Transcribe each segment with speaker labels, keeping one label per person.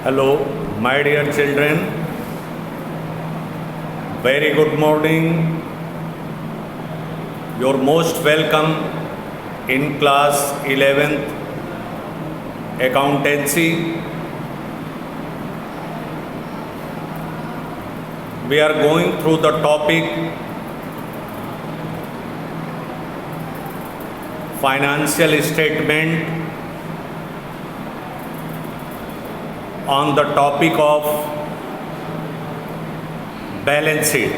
Speaker 1: Hello, my dear children. Very good morning. You're most welcome in class 11th accountancy. We are going through the topic financial statement on the topic of balance sheet.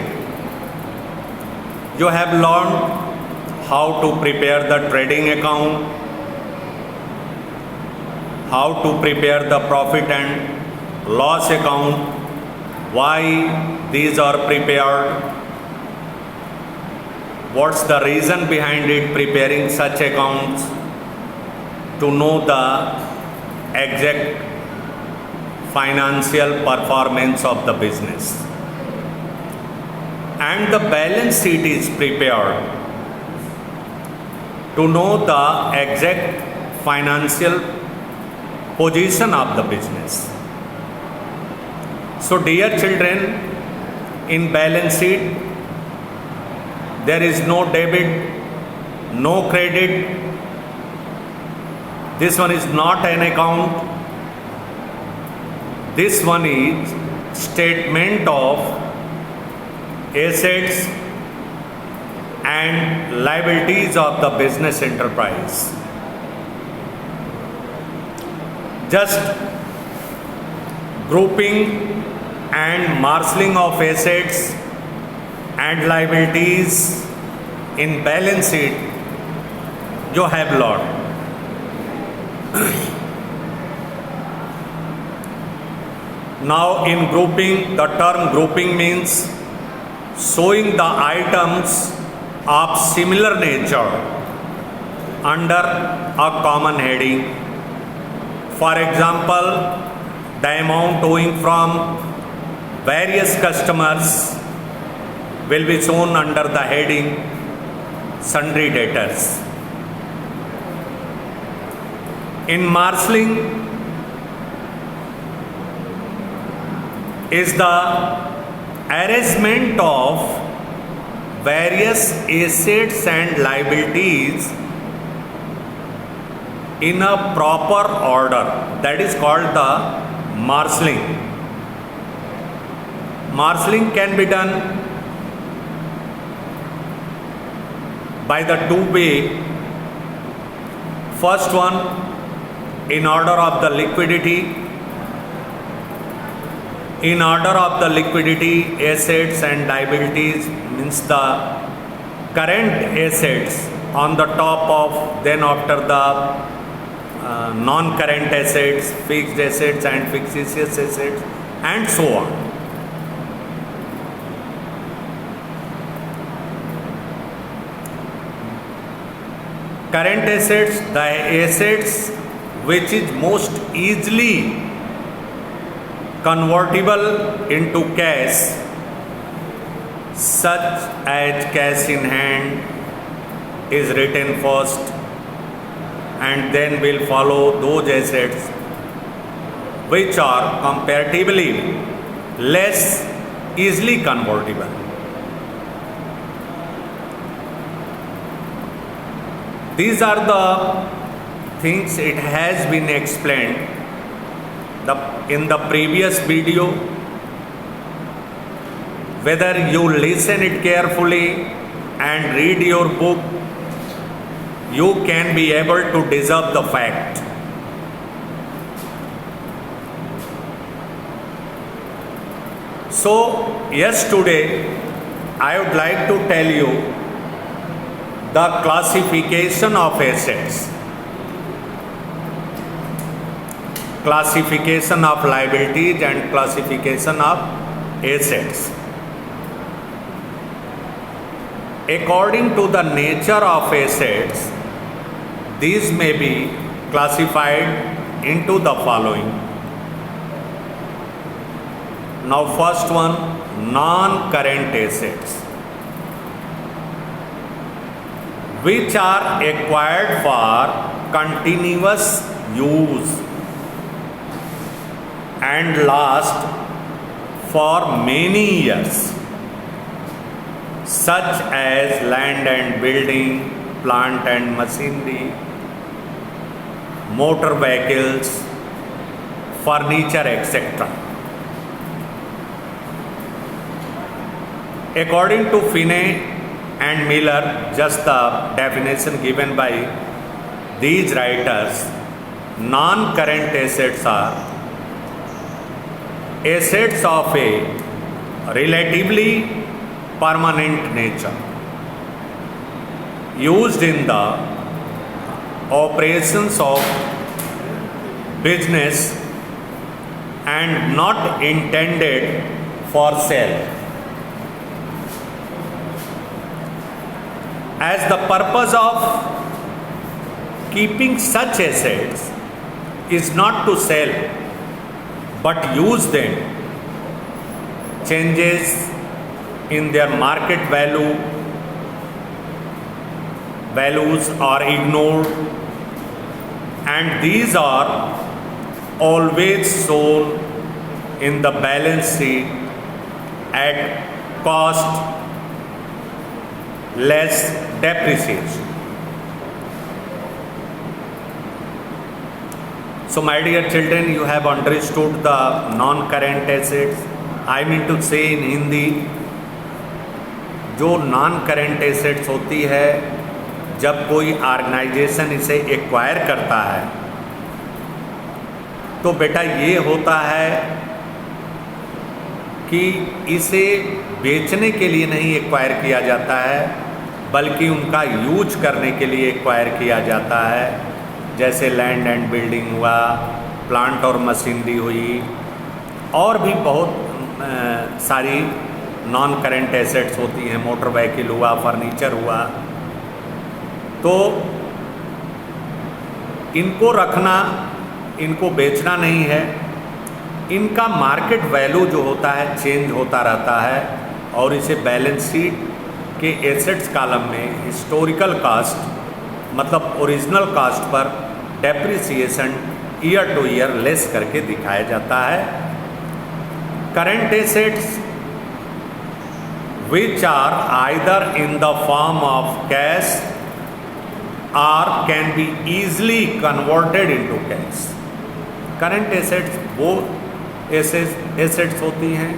Speaker 1: You have learned how to prepare the trading account, how to prepare the profit and loss account, why these are prepared, what's the reason behind it preparing such accounts, to know the exact financial performance of the business. And the balance sheet is prepared to know the exact financial position of the business. So dear children, in balance sheet there is no debit, no credit. This one is not an account. This one is statement of assets and liabilities of the business enterprise. Just grouping and marshalling of assets and liabilities in balance sheet you have learned. Now in grouping, the term grouping means showing the items of similar nature under a common heading. For example, the amount owing from various customers will be shown under the heading sundry debtors. In marshalling is the arrangement of various assets and liabilities in a proper order. That is called the marshalling. Marshalling can be done by the two way. First one, in order of the liquidity. In order of the liquidity, assets and liabilities means the current assets on the top of, then after the non-current assets, fixed assets and fictitious assets and so on. Current assets, the assets which is most easily convertible into cash, such as cash in hand, is written first, and then will follow those assets which are comparatively less easily convertible. These are the things it has been explained in the previous video. Whether you listen it carefully and read your book, you can be able to discern the fact. So yes, today I would like to tell you the classification of assets, classification of liabilities and classification of assets. According to the nature of assets, these may be classified into the following. Now first one, non-current assets, which are acquired for continuous use and last for many years, such as land and building, plant and machinery, motor vehicles, furniture, etc. According to Finney and Miller, just the definition given by these writers, non-current assets are assets of a relatively permanent nature, used in the operations of business and not intended for sale. As the purpose of keeping such assets is not to sell but use them, changes in their market values are ignored, and these are always shown in the balance sheet at cost less depreciation. So my dear children, you have understood the non-current assets. I mean to say in Hindi, जो non-current assets होती है, जब कोई organisation इसे acquire करता है तो बेटा ये होता है कि इसे बेचने के लिए नहीं एक्वायर किया जाता है, बल्कि उनका यूज करने के लिए एक्वायर किया जाता है। जैसे लैंड एंड बिल्डिंग हुआ, प्लांट और मशीनरी हुई, और भी बहुत सारी नॉन करेंट एसेट्स होती हैं, मोटर व्हीकल हुआ, फर्नीचर हुआ। तो इनको रखना, इनको बेचना नहीं है, इनका मार्केट वैल्यू जो होता है चेंज होता रहता है, और इसे बैलेंस शीट के एसेट्स कॉलम में हिस्टोरिकल कास्ट मतलब ओरिजिनल कास्ट पर depreciation year two year less करके दिखाया जाता है। Current assets which are either in the form of cash or can be easily converted into cash. Current assets वो assets होती हैं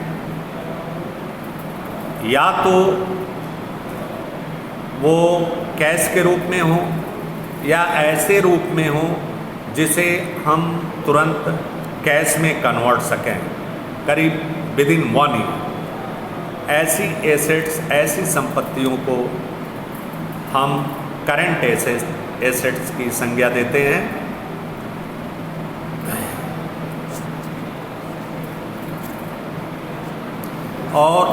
Speaker 1: या तो वो कैश के रूप में हो या ऐसे रूप में हो जिसे हम तुरंत कैश में कन्वर्ट सकें, करीब विदिन 1 ईयर। ऐसी एसेट्स, ऐसी संपत्तियों को हम करंट एसेट्स की संज्ञा देते हैं। और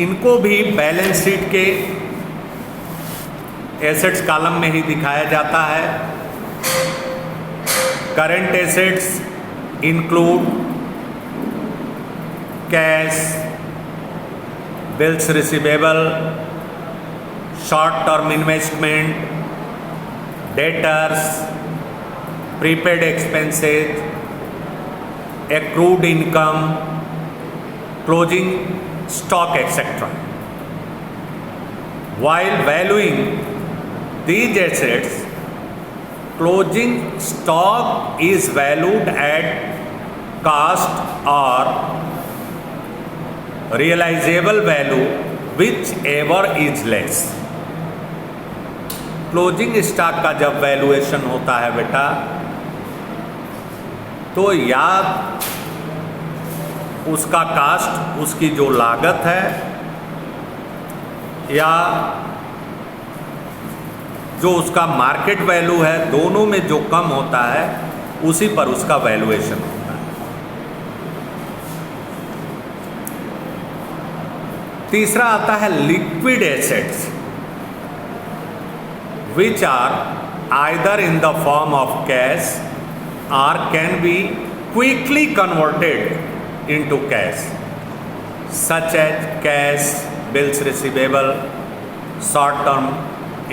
Speaker 1: इनको भी बैलेंस शीट के एसेट्स कॉलम में ही दिखाया जाता है। Current assets include cash, bills receivable, short term investment, debtors, prepaid expenses, accrued income, closing stock, etc. While valuing these assets, closing stock is valued at cost or realizable value, whichever is less. Closing stock का जब valuation होता है बेटा, तो या उसका cast, उसकी जो लागत है, या जो उसका मार्केट वैल्यू है, दोनों में जो कम होता है उसी पर उसका वैल्यूएशन होता है। तीसरा आता है liquid assets, which are either in the form of cash or can be quickly converted into cash, such as cash, bills receivable, short term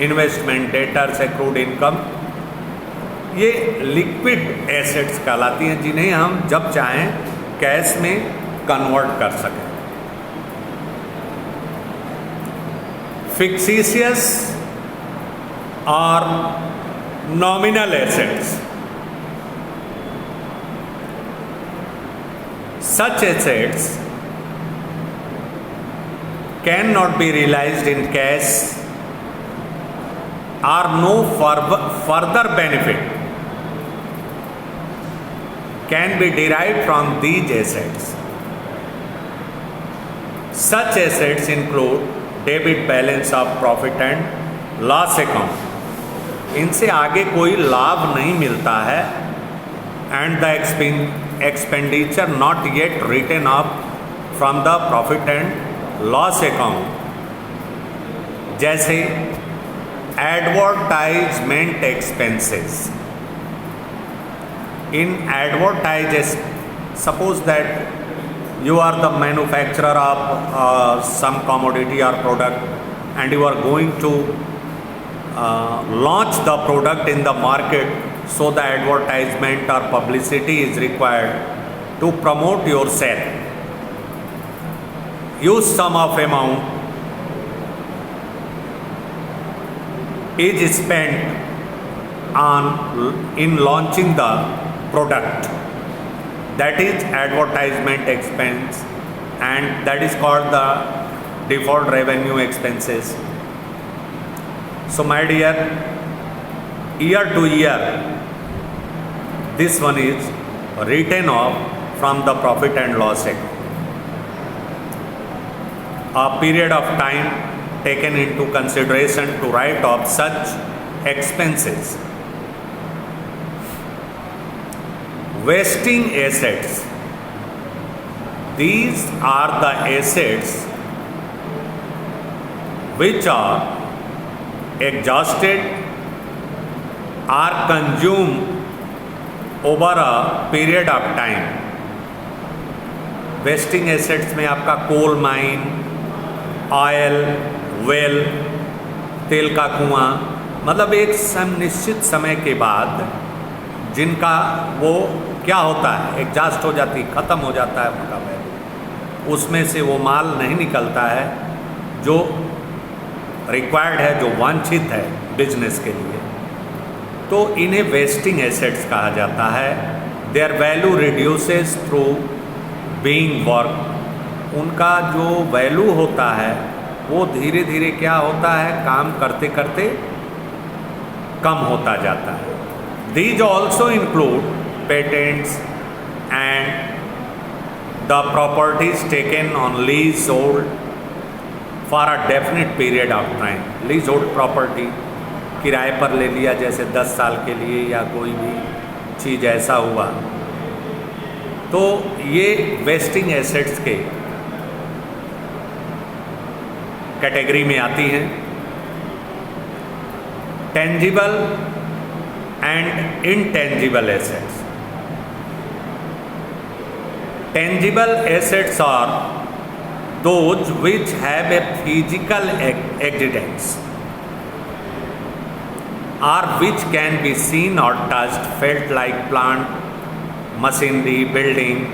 Speaker 1: investment, debtors, accrued income। ये लिक्विड एसेट्स कहलाती हैं, जिन्हें हम जब चाहें कैश में convert कर सकें। फिक्सिशियस और nominal assets, such assets cannot be realized in cash or no further benefit can be derived from these assets. Such assets include debit balance of profit and loss account. इनसे आगे कोई लाभ नहीं मिलता है, and the expenditure not yet written off from the profit and loss account, जैसे advertisement expenses. In advertises, suppose that you are the manufacturer of some commodity or product and you are going to launch the product in the market, so the advertisement or publicity is required to promote your sale. Use sum of amount is spent in launching the product, that is advertisement expense, and that is called the deferred revenue expenses. So my dear, year to year this one is written off from the profit and loss account. A period of time taken into consideration to write off such expenses. Vesting assets. These are the assets which are exhausted or consumed over a period of time. Wasting assets में आपका coal mine, oil well, तेल का कुआं, मतलब एक निश्चित समय के बाद जिनका वो क्या होता है, एग्जॉस्ट हो जाती, ख़त्म हो जाता है उनका वैल्यू, उसमें से वो माल नहीं निकलता है जो रिक्वायर्ड है, जो वांछित है बिजनेस के लिए, तो इन्हें वेस्टिंग एसेट्स कहा जाता है। Their value reduces through being work. उनका जो वैल्यू होता है वो धीरे धीरे क्या होता है, काम करते करते कम होता जाता है। These also include patents and the properties taken on lease hold for a definite period of time. Lease hold property किराए पर ले लिया, जैसे 10 साल के लिए या कोई भी चीज़ ऐसा हुआ, तो ये वेस्टिंग एसेट्स के कैटेगरी में आती हैं। Tangible and intangible assets. Tangible assets are those which have a physical existence or which can be seen or touched, felt, like plant, machinery, building.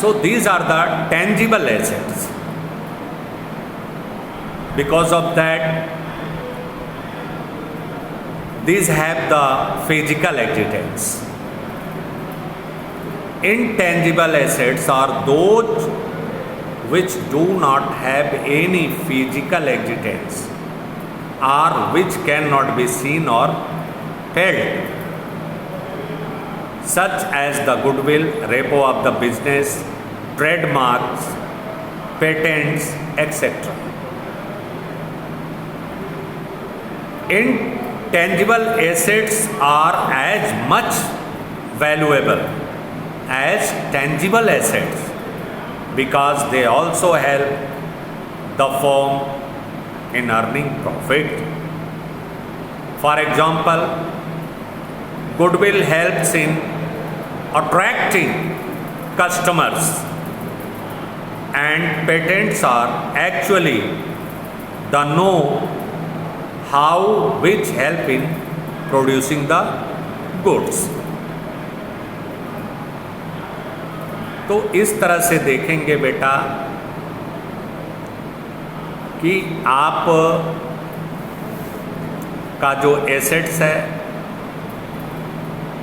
Speaker 1: So these are the tangible assets. Because of that, these have the physical existence. Intangible assets are those which do not have any physical existence or which cannot be seen or felt, such as the goodwill, repo of the business, trademarks, patents, etc. Intangible assets are as much valuable as tangible assets because they also help the firm in earning profit. For example, goodwill helps in attracting customers and patents are actually the know-how which help in producing the goods. तो इस तरह से देखेंगे बेटा कि आप का जो एसेट्स है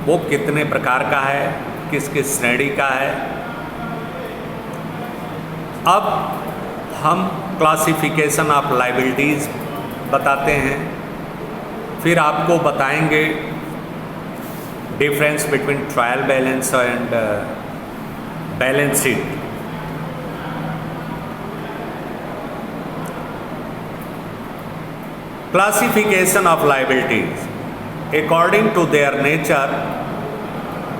Speaker 1: वो कितने प्रकार का है, किस किस श्रेणी का है। अब हम क्लासिफिकेशन ऑफ लायबिलिटीज़ बताते हैं, फिर आपको बताएंगे difference between trial balance and balance sheet. Classification of liabilities. According to their nature,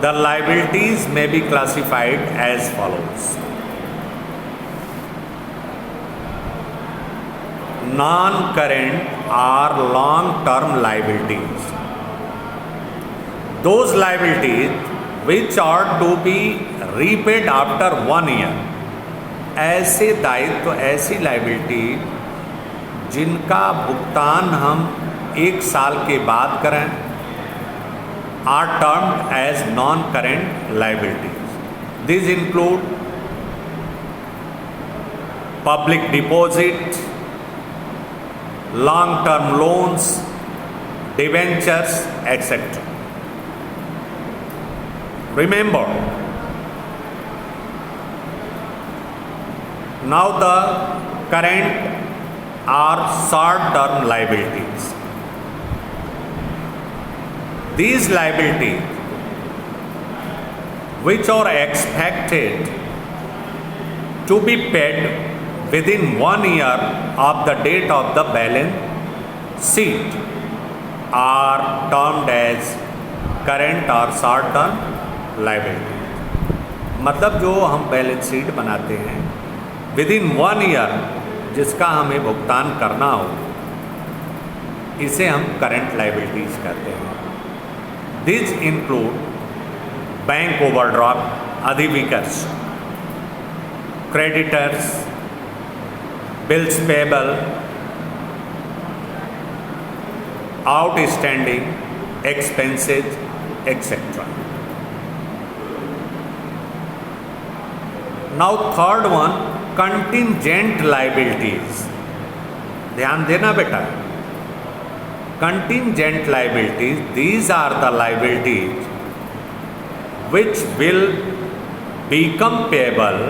Speaker 1: the liabilities may be classified as follows. Non-current or long-term liabilities. Those liabilities which are to be repaid after 1 year. ऐसे दायित्व, ऐसी liability जिनका भुगतान हम 1 साल के बाद करें, are termed as non current liabilities. This include public deposit, long term loans, debentures etcetera. Remember, now the current are short-term liabilities. These liabilities, which are expected to be paid within 1 year of the date of the balance sheet, are termed as current or short-term liabilities. मतलब जो हम balance sheet बनाते हैं within 1 year जिसका हमें भुगतान करना हो, इसे हम करंट लायबिलिटीज कहते हैं। दिस इंक्लूड बैंक ओवरड्राफ्ट, अधिविकर्ष, creditors, bills payable, outstanding expenses etcetera. Now third one, contingent liabilities. ध्यान देना बेटा, contingent liabilities, these are the liabilities which will become payable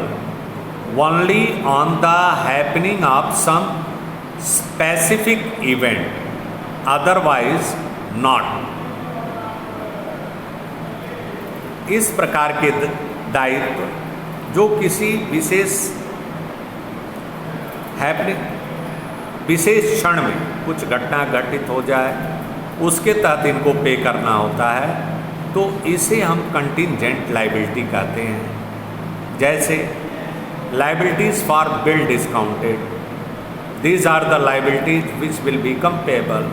Speaker 1: only on the happening of some specific event, otherwise not. इस प्रकार के दायित्व जो किसी विशेष विशेष क्षण में कुछ घटना घटित हो जाए, उसके तहत इनको पे करना होता है, तो इसे हम कंटिंजेंट लायबिलिटी कहते हैं। जैसे liabilities for bill discounted, these are the liabilities which will become payable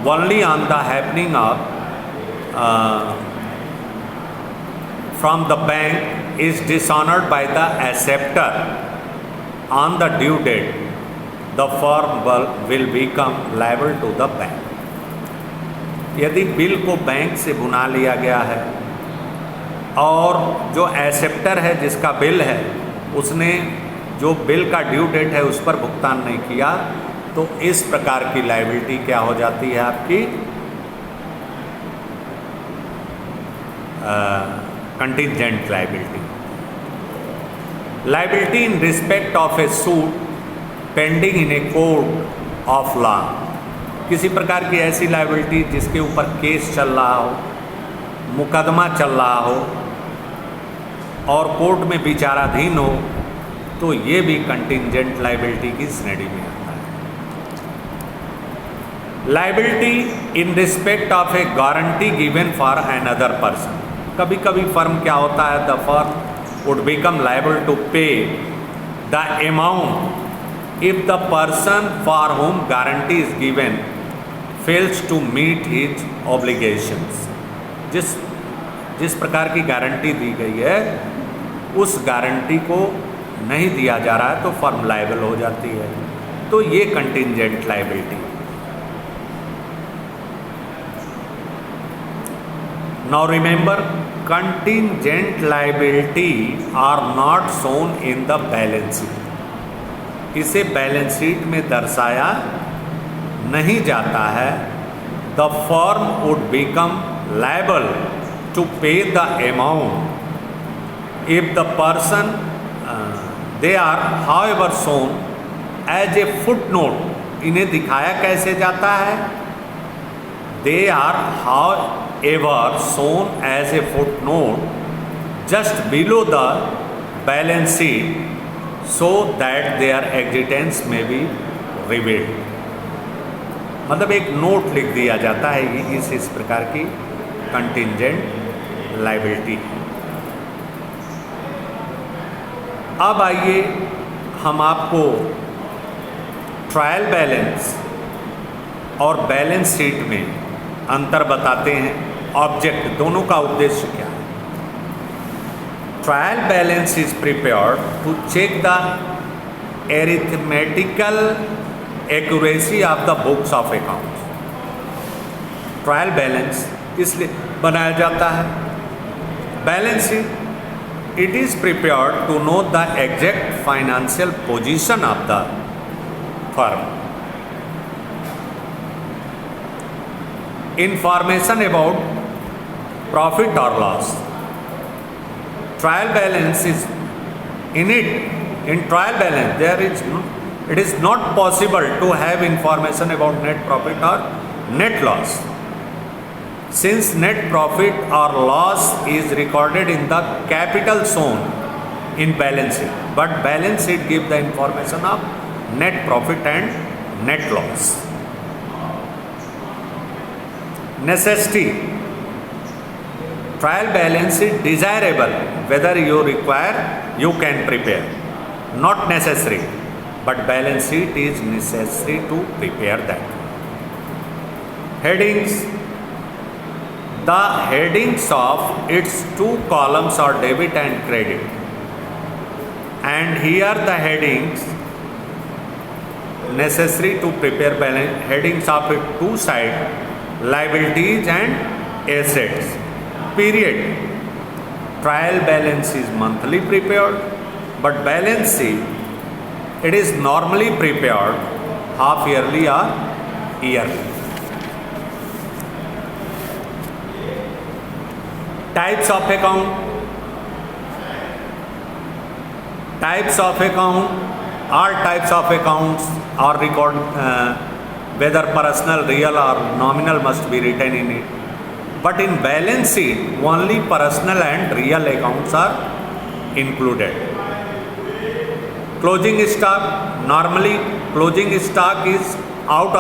Speaker 1: only on the happening of from the bank is dishonoured by the acceptor on the due date, the firm will become liable to the bank। यदि bill को bank से भुना लिया गया है और जो acceptor है जिसका बिल है उसने जो बिल का ड्यू डेट है उस पर भुगतान नहीं किया, तो इस प्रकार की लायबिलिटी क्या हो जाती है आपकी, contingent liability. Liability in respect of A suit pending in a court of law, किसी प्रकार की ऐसी लायबिलिटी जिसके ऊपर केस चल रहा हो, मुकदमा चल रहा हो और कोर्ट में विचाराधीन हो, तो ये भी कंटिंजेंट लायबिलिटी की श्रेणी में आता है। Liability in respect of A guarantee given for another person, कभी कभी फर्म क्या होता है, the firm would become liable to pay the amount if the person for whom guarantee is given fails to meet his obligations। जिस प्रकार की guarantee दी गई है उस गारंटी को नहीं दिया जा रहा है तो फर्म लायबल हो जाती है, तो ये contingent liability. Now remember, contingent liability are not shown in the balance sheet. इसे बैलेंस शीट में दर्शाया नहीं जाता है. The firm would become liable to pay the amount if the person they are however shown as a footnote. इन्हें दिखाया कैसे जाता है? They are however shown as a footnote just below the balance sheet so that their existence may be revealed. मतलब एक note लिख दिया जाता है. ये इस प्रकार की कंटिंजेंट लायबिलिटी. अब आइए हम आपको ट्रायल बैलेंस और बैलेंस शीट में अंतर बताते हैं. ऑब्जेक्ट दोनों का उद्देश्य क्या है? Trial balance is prepared to check the arithmetical accuracy of the books of accounts. Trial balance इसलिए बनाया जाता है. Balance sheet it is prepared to know the exact financial position of the firm. Information about profit or loss. Trial balance is in it. In trial balance, it is not possible to have information about net profit or net loss. Since net profit or loss is recorded in the capital shown in balance sheet, but balance sheet give the information of net profit and net loss. Necessity. Trial balance is desirable. Whether you require, you can prepare. Not necessary, but balance sheet is necessary to prepare that. Headings. The headings of its two columns are debit and credit. And here the headings necessary to prepare balance. Headings of its two sides. Liabilities and assets. Period. Trial balance is monthly prepared, but balance sheet it is normally prepared half yearly or yearly. Types of account. Types of account. All types of accounts are recorded. Whether personal, real or nominal must be written in it. But in balance sheet, only personal and real accounts are included. Closing stock. Normally, closing stock is out of